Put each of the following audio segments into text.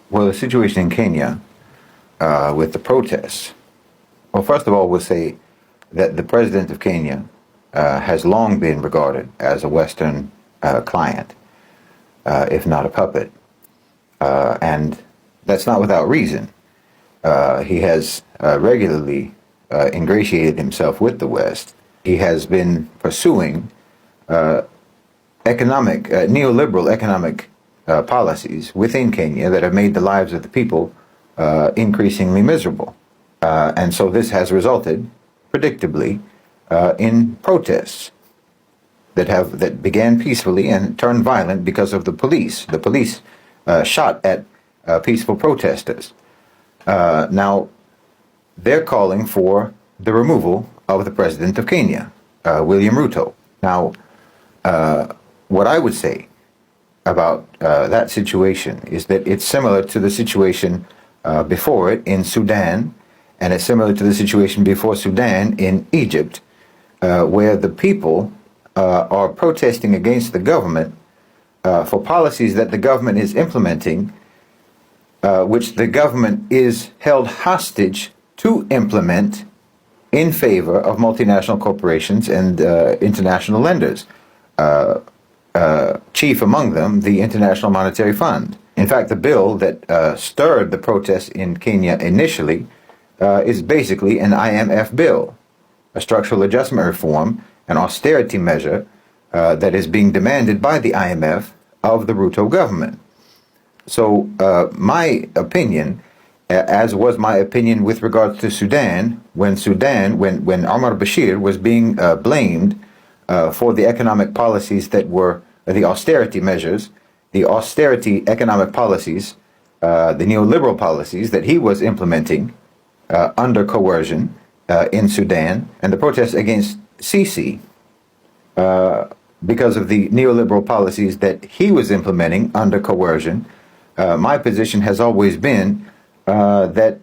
Well, the situation in Kenya with the protests. Well, first of all, we'll say that the president of Kenya has long been regarded as a Western client, if not a puppet. And that's not without reason. He has regularly ingratiated himself with the West. He has been pursuing neoliberal economic policies within Kenya that have made the lives of the people increasingly miserable. And so this has resulted, predictably, in protests that began peacefully and turned violent because of the police. The police shot at peaceful protesters. Now, they're calling for the removal of the president of Kenya, William Ruto. Now, what I would say about that situation is that it's similar to the situation before it in Sudan, and it's similar to the situation before Sudan in Egypt, where the people are protesting against the government for policies that the government is implementing, which the government is held hostage to implement in favor of multinational corporations and international lenders. Chief among them, the International Monetary Fund. In fact, the bill that stirred the protests in Kenya initially is basically an IMF bill, a structural adjustment reform, an austerity measure that is being demanded by the IMF of the Ruto government. So my opinion, as was my opinion with regards to Sudan, when Omar Bashir was being blamed for the economic policies that were the austerity measures, the austerity economic policies, the neoliberal policies that he was implementing under coercion in Sudan, and the protests against Sisi because of the neoliberal policies that he was implementing under coercion. My position has always been that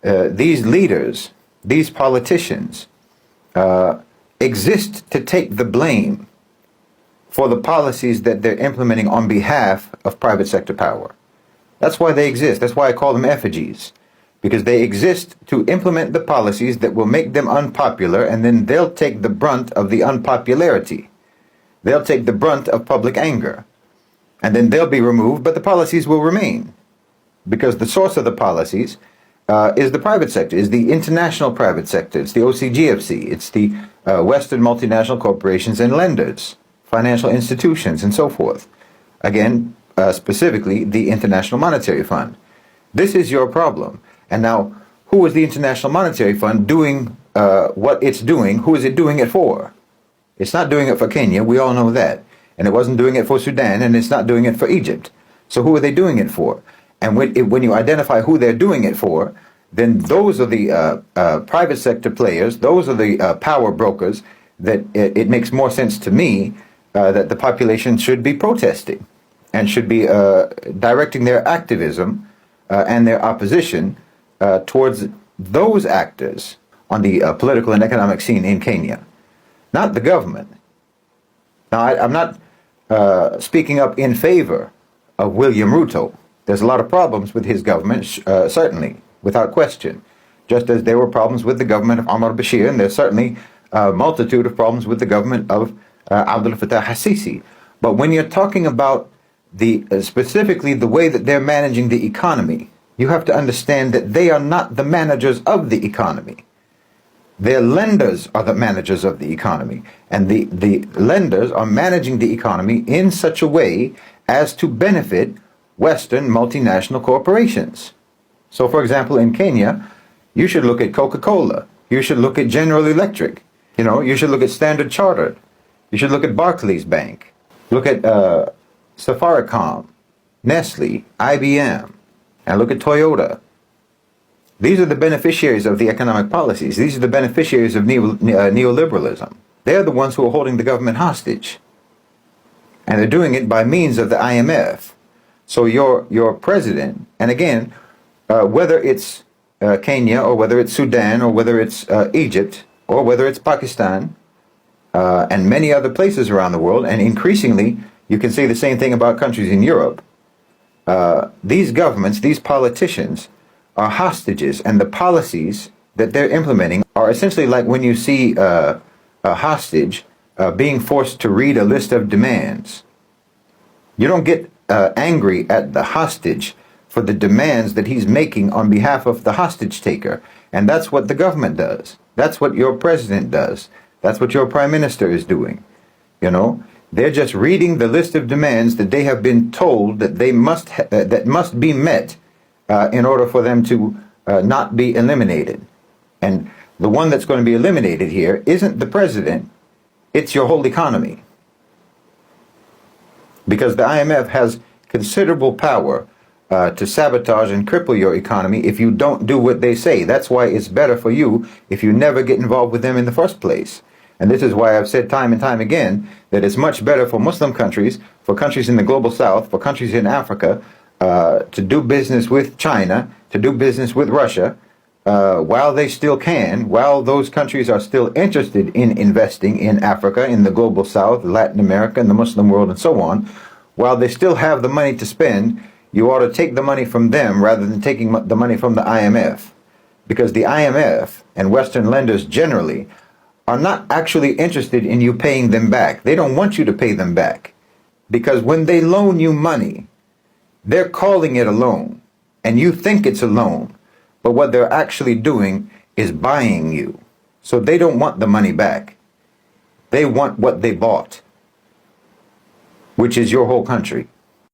these leaders, these politicians, exist to take the blame for the policies that they're implementing on behalf of private sector power. That's why they exist. That's why I call them effigies, because they exist to implement the policies that will make them unpopular, and then they'll take the brunt of the unpopularity. They'll take the brunt of public anger, and then they'll be removed, but the policies will remain, because the source of the policies is the private sector, is the international private sector. It's the OCGFC. It's the Western multinational corporations and lenders, financial institutions, and so forth. Again, specifically, the International Monetary Fund. This is your problem. And now, who is the International Monetary Fund doing what it's doing? Who is it doing it for? It's not doing it for Kenya. We all know that. And it wasn't doing it for Sudan, and it's not doing it for Egypt. So who are they doing it for? And when you identify who they're doing it for, then those are the private sector players, those are the power brokers that it makes more sense to me that the population should be protesting and should be directing their activism and their opposition towards those actors on the political and economic scene in Kenya, not the government. Now, I'm not speaking up in favor of William Ruto. There's a lot of problems with his government, certainly, without question, just as there were problems with the government of Omar Bashir, and there's certainly a multitude of problems with the government of Abdel Fattah al-Sisi. But when you're talking about specifically the way that they're managing the economy, you have to understand that they are not the managers of the economy. Their lenders are the managers of the economy, and the lenders are managing the economy in such a way as to benefit Western multinational corporations. So, for example, in Kenya, you should look at Coca-Cola. You should look at General Electric. You should look at Standard Chartered. You should look at Barclays Bank. Look at Safaricom, Nestle, IBM, and look at Toyota. These are the beneficiaries of the economic policies. These are the beneficiaries of neoliberalism. They're the ones who are holding the government hostage. And they're doing it by means of the IMF. So your president, and again, whether it's Kenya or whether it's Sudan or whether it's Egypt or whether it's Pakistan and many other places around the world, and increasingly you can say the same thing about countries in Europe, these governments, these politicians, are hostages, and the policies that they're implementing are essentially like when you see a hostage being forced to read a list of demands. You don't get angry at the hostage for the demands that he's making on behalf of the hostage taker. And that's what the government does. That's what your president does. That's what your prime minister is doing. You know, they're just reading the list of demands that they have been told that they that must be met in order for them to not be eliminated. And the one that's going to be eliminated here isn't the president, it's your whole economy. Because the IMF has considerable power to sabotage and cripple your economy if you don't do what they say. That's why it's better for you if you never get involved with them in the first place. And this is why I've said time and time again that it's much better for Muslim countries, for countries in the global south, for countries in Africa, to do business with China, to do business with Russia, while they still can, while those countries are still interested in investing in Africa, in the global south, Latin America, and the Muslim world, and so on, while they still have the money to spend, you ought to take the money from them rather than taking the money from the IMF. Because the IMF and Western lenders generally are not actually interested in you paying them back. They don't want you to pay them back. Because when they loan you money, they're calling it a loan, and you think it's a loan. But what they're actually doing is buying you. So they don't want the money back. They want what they bought, which is your whole country.